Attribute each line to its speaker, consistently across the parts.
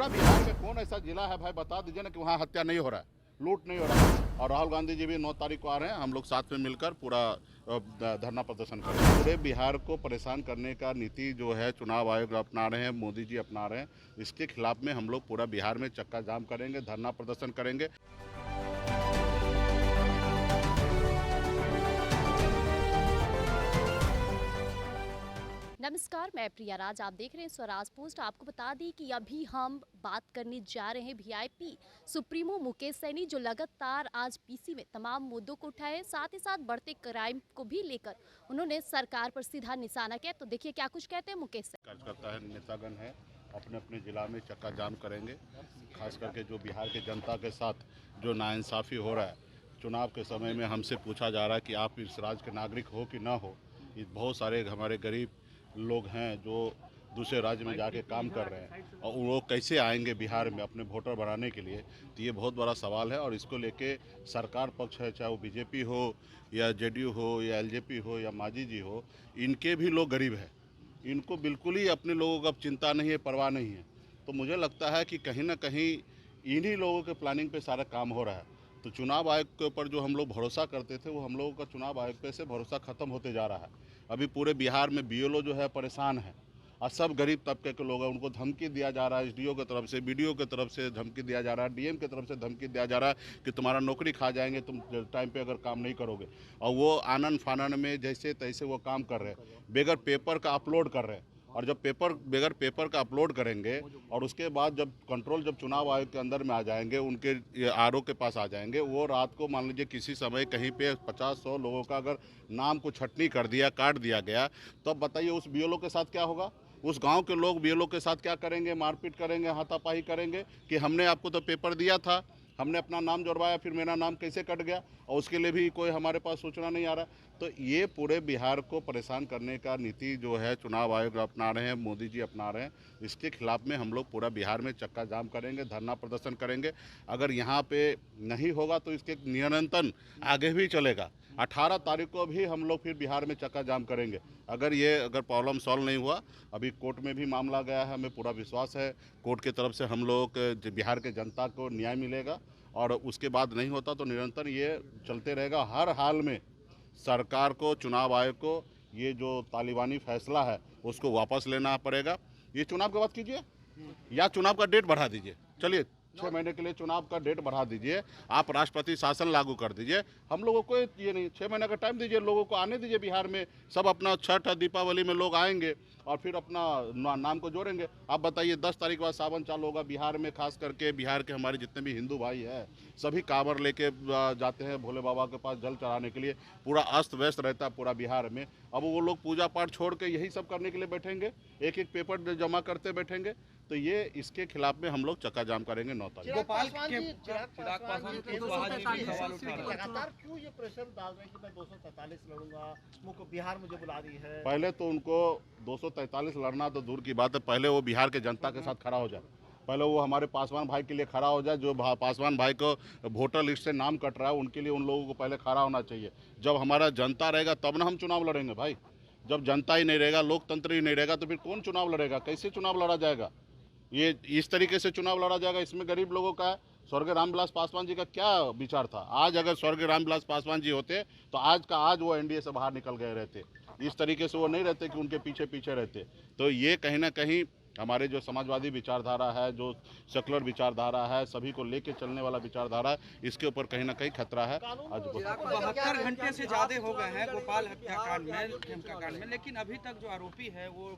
Speaker 1: पूरा बिहार में कौन ऐसा जिला है भाई बता दीजिए ना कि वहाँ हत्या नहीं हो रहा है, लूट नहीं हो रहा है। और राहुल गांधी जी भी 9 तारीख को आ रहे हैं, हम लोग साथ में मिलकर पूरा धरना प्रदर्शन करेंगे। पूरे बिहार को परेशान करने का नीति जो है चुनाव आयोग अपना रहे हैं, मोदी जी अपना रहे हैं, इसके खिलाफ में हम लोग पूरा बिहार में चक्का जाम करेंगे, धरना प्रदर्शन करेंगे।
Speaker 2: नमस्कार, मैं प्रिया राज, आप देख रहे हैं स्वराज पोस्ट। आपको बता दी कि अभी हम बात करने जा रहे हैं वीआईपी सुप्रीमो मुकेश सैनी, जो लगातार आज पीसी में तमाम मुद्दों को उठाए, साथ ही साथ बढ़ते क्राइम को भी लेकर उन्होंने सरकार पर सीधा निशाना किया। तो देखिए क्या कुछ कहते हैं मुकेश सैनी।
Speaker 1: कार्यकर्ता है, नेतागण है, अपने अपने जिला में चक्का जाम करेंगे। खास करके जो बिहार के जनता के साथ जो नाइंसाफ़ी हो रहा है, चुनाव के समय में हमसे पूछा जा रहा है कि आप इस राज्य के नागरिक हो कि ना हो। ये बहुत सारे हमारे गरीब लोग हैं जो दूसरे राज्य में जाके काम कर रहे हैं और वो कैसे आएंगे बिहार में अपने वोटर बनाने के लिए, तो ये बहुत बड़ा सवाल है। और इसको लेके सरकार पक्ष है, चाहे वो बीजेपी हो या जेडीयू हो या एलजेपी हो या मांझी जी हो, इनके भी लोग गरीब हैं, इनको बिल्कुल ही अपने लोगों का चिंता नहीं है, परवाह नहीं है। तो मुझे लगता है कि कहीं ना कहीं इन्हीं लोगों के प्लानिंग पे सारा काम हो रहा है। तो चुनाव आयोग के ऊपर जो हम लोग भरोसा करते थे, वो हम लोगों का चुनाव आयोग पे से भरोसा ख़त्म होते जा रहा है। अभी पूरे बिहार में बीएलओ जो है परेशान है और सब गरीब तबके के लोग हैं, उनको धमकी दिया जा रहा है, एसडीओ की तरफ से, बीडीओ की तरफ से धमकी दिया जा रहा है, डीएम की तरफ से धमकी दिया जा रहा है कि तुम्हारा नौकरी खा जाएंगे तुम टाइम पे अगर काम नहीं करोगे। और वो आनन फानन में जैसे तैसे वो काम कर रहे हैं, बगैर पेपर का अपलोड कर रहे हैं। और जब बगैर पेपर का अपलोड करेंगे और उसके बाद जब कंट्रोल जब चुनाव आयोग के अंदर में आ जाएंगे, उनके आरओ के पास आ जाएंगे, वो रात को मान लीजिए किसी समय कहीं पे 50-100 लोगों का अगर नाम को छटनी कर दिया, काट दिया गया, तो अब बताइए उस बीएलओ के साथ क्या होगा। उस गांव के लोग बीएलओ के साथ क्या करेंगे, मारपीट करेंगे, हाथापाई करेंगे कि हमने आपको तो पेपर दिया था, हमने अपना नाम जुड़वाया, फिर मेरा नाम कैसे कट गया और उसके लिए भी कोई हमारे पास सूचना नहीं आ रहा। तो ये पूरे बिहार को परेशान करने का नीति जो है चुनाव आयोग अपना रहे हैं, मोदी जी अपना रहे हैं, इसके खिलाफ में हम लोग पूरा बिहार में चक्का जाम करेंगे, धरना प्रदर्शन करेंगे। अगर यहाँ पे नहीं होगा तो इसके निरंतर आगे भी चलेगा। 18 तारीख को भी हम लोग फिर बिहार में चक्का जाम करेंगे। अगर प्रॉब्लम सॉल्व नहीं हुआ, अभी कोर्ट में भी मामला गया है, हमें पूरा विश्वास है कोर्ट की तरफ से हम लोग बिहार के जनता को न्याय मिलेगा। और उसके बाद नहीं होता तो निरंतर ये चलते रहेगा। हर हाल में सरकार को, चुनाव आयोग को ये जो तालिबानी फैसला है उसको वापस लेना पड़ेगा। ये चुनाव की बात कीजिए या चुनाव का डेट बढ़ा दीजिए, चलिए 6 महीने के लिए चुनाव का डेट बढ़ा दीजिए, आप राष्ट्रपति शासन लागू कर दीजिए। हम लोगों को ये नहीं, 6 महीने का टाइम दीजिए, लोगों को आने दीजिए बिहार में। सब अपना छठ दीपावली में लोग आएंगे और फिर अपना नाम को जोड़ेंगे। आप बताइए 10 तारीख के बाद सावन चालू होगा बिहार में। खास करके बिहार के हमारे जितने भी हिंदू भाई हैं सभी कांवर लेके जाते हैं भोले बाबा के पास जल चढ़ाने के लिए। पूरा अस्त व्यस्त रहता है पूरा बिहार में। अब वो लोग पूजा पाठ छोड़ के यही सब करने के लिए बैठेंगे, एक एक पेपर जमा करते बैठेंगे। तो ये इसके खिलाफ में हम लोग चक्का जाम करेंगे 9 तारीख।
Speaker 3: लगातार क्यों ये प्रेशर डाल रहे हैं कि मैं 243 लड़ूंगा, मुझको बिहार मुझे बुला रही है।
Speaker 1: पहले तो उनको 243 लड़ना तो दूर की बात है, पहले वो बिहार के जनता के साथ खड़ा हो जाए। पहले वो हमारे पासवान भाई के लिए खड़ा हो जाए, जो पासवान भाई को वोटर लिस्ट से नाम कट रहा है, उनके लिए उन लोगों को पहले खड़ा होना चाहिए। जब हमारा जनता रहेगा तब ना हम चुनाव लड़ेंगे भाई। जब जनता ही नहीं रहेगा, लोकतंत्र ही नहीं रहेगा, तो फिर कौन चुनाव लड़ेगा, कैसे चुनाव लड़ा जाएगा। ये इस तरीके से चुनाव लड़ा जाएगा, इसमें गरीब लोगों का है। स्वर्गीय रामविलास पासवान जी का क्या विचार था। आज अगर स्वर्गीय रामविलास पासवान जी होते तो आज का आज वो एनडीए से बाहर निकल गए रहते। इस तरीके से वो नहीं रहते कि उनके पीछे पीछे रहते। तो ये कहीं ना कहीं हमारे जो समाजवादी विचारधारा है, जो सेकुलर विचारधारा है, सभी को लेके चलने वाला विचारधारा है, इसके ऊपर कहीं ना कहीं खतरा है। आज
Speaker 4: 72 घंटे से ज्यादा हो गए हैं गोपाल हत्याकांड में, लेकिन अभी तक जो आरोपी है वो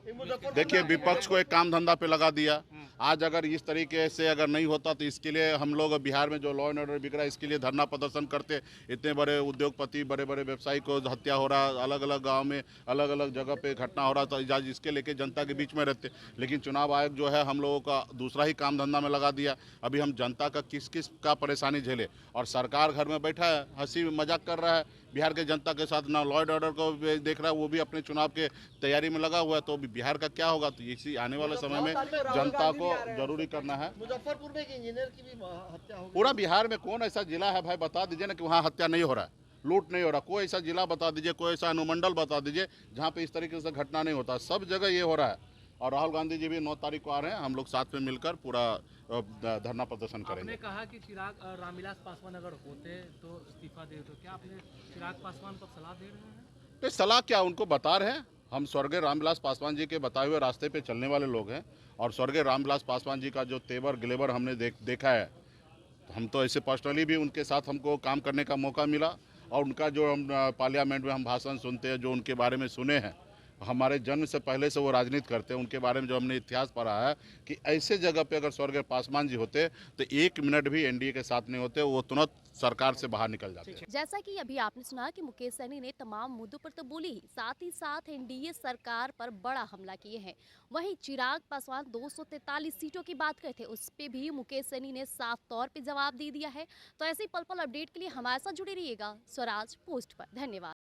Speaker 1: देखिए विपक्ष को एक काम धंधा पे लगा दिया। आज अगर इस तरीके से अगर नहीं होता तो इसके लिए हम लोग बिहार में जो लॉ एंड ऑर्डर बिक रहा है इसके लिए धरना प्रदर्शन करते। इतने बड़े उद्योगपति, बड़े बड़े व्यवसायी को हत्या हो रहा, अलग अलग गाँव में अलग अलग जगह पे घटना हो रहा था, आज इसके लेके जनता के बीच में रहते। लेकिन चुनाव आयोग जो है हम लोगों का दूसरा ही काम धंधा में लगा दिया। अभी हम जनता का किस किस का परेशानी झेले, और सरकार घर में बैठा है, हंसी मजाक कर रहा है बिहार के जनता के साथ, ना लॉ एंड ऑर्डर को देख रहा है, वो भी अपने चुनाव के तैयारी में लगा हुआ है। तो बिहार का क्या होगा। तो इसी आने वाले समय में जनता को जरूरी करना है।
Speaker 3: मुजफ्फरपुर में एक इंजीनियर की भी हत्या हो गई।
Speaker 1: पूरा बिहार में कौन ऐसा जिला है भाई बता दीजिए ना कि वहाँ हत्या नहीं हो रहा है, लूट नहीं हो रहा। कोई ऐसा जिला बता दीजिए, कोई ऐसा अनुमंडल बता दीजिए जहाँ पे इस तरीके से घटना नहीं होता। सब जगह ये हो रहा है। और राहुल गांधी जी भी 9 तारीख को आ रहे हैं। हम लोग साथ में मिलकर पूरा धरना प्रदर्शन करेंगे।
Speaker 5: आपने कहा कि चिराग रामविलास पासवान अगर होते तो इस्तीफा दे, तो क्या आपने चिराग पासवान को सलाह दे रहे हैं?
Speaker 1: तो सलाह क्या, उनको बता रहे हैं। हम स्वर्गीय रामविलास पासवान जी के बताए हुए रास्ते पे चलने वाले लोग हैं और स्वर्गीय रामविलास पासवान जी का जो तेवर गिलेवर हमने देखा है, हम तो ऐसे पर्सनली भी उनके साथ हमको काम करने का मौका मिला और उनका जो हम पार्लियामेंट में हम भाषण सुनते हैं, जो उनके बारे में सुने हैं, हमारे जन्म से पहले से वो राजनीति करते हैं, उनके बारे में जो हमने इतिहास पढ़ा है कि ऐसे जगह पे अगर स्वर्गीय पासवान जी होते तो 1 मिनट भी एनडीए के साथ नहीं होते, वो तुरंत सरकार से बाहर निकल जाते हैं।
Speaker 2: जैसा कि अभी आपने सुना कि मुकेश सहनी ने तमाम मुद्दों पर तो बोली ही, साथ ही साथ एनडीए सरकार पर बड़ा हमला किए हैं। वहीं चिराग पासवान 243 सीटों की बात करते थे, उस पे भी मुकेश सहनी ने साफ तौर पे जवाब दे दिया है। तो ऐसे पल पल अपडेट के लिए हमारे साथ जुड़े रहिएगा स्वराज पोस्ट पर। धन्यवाद।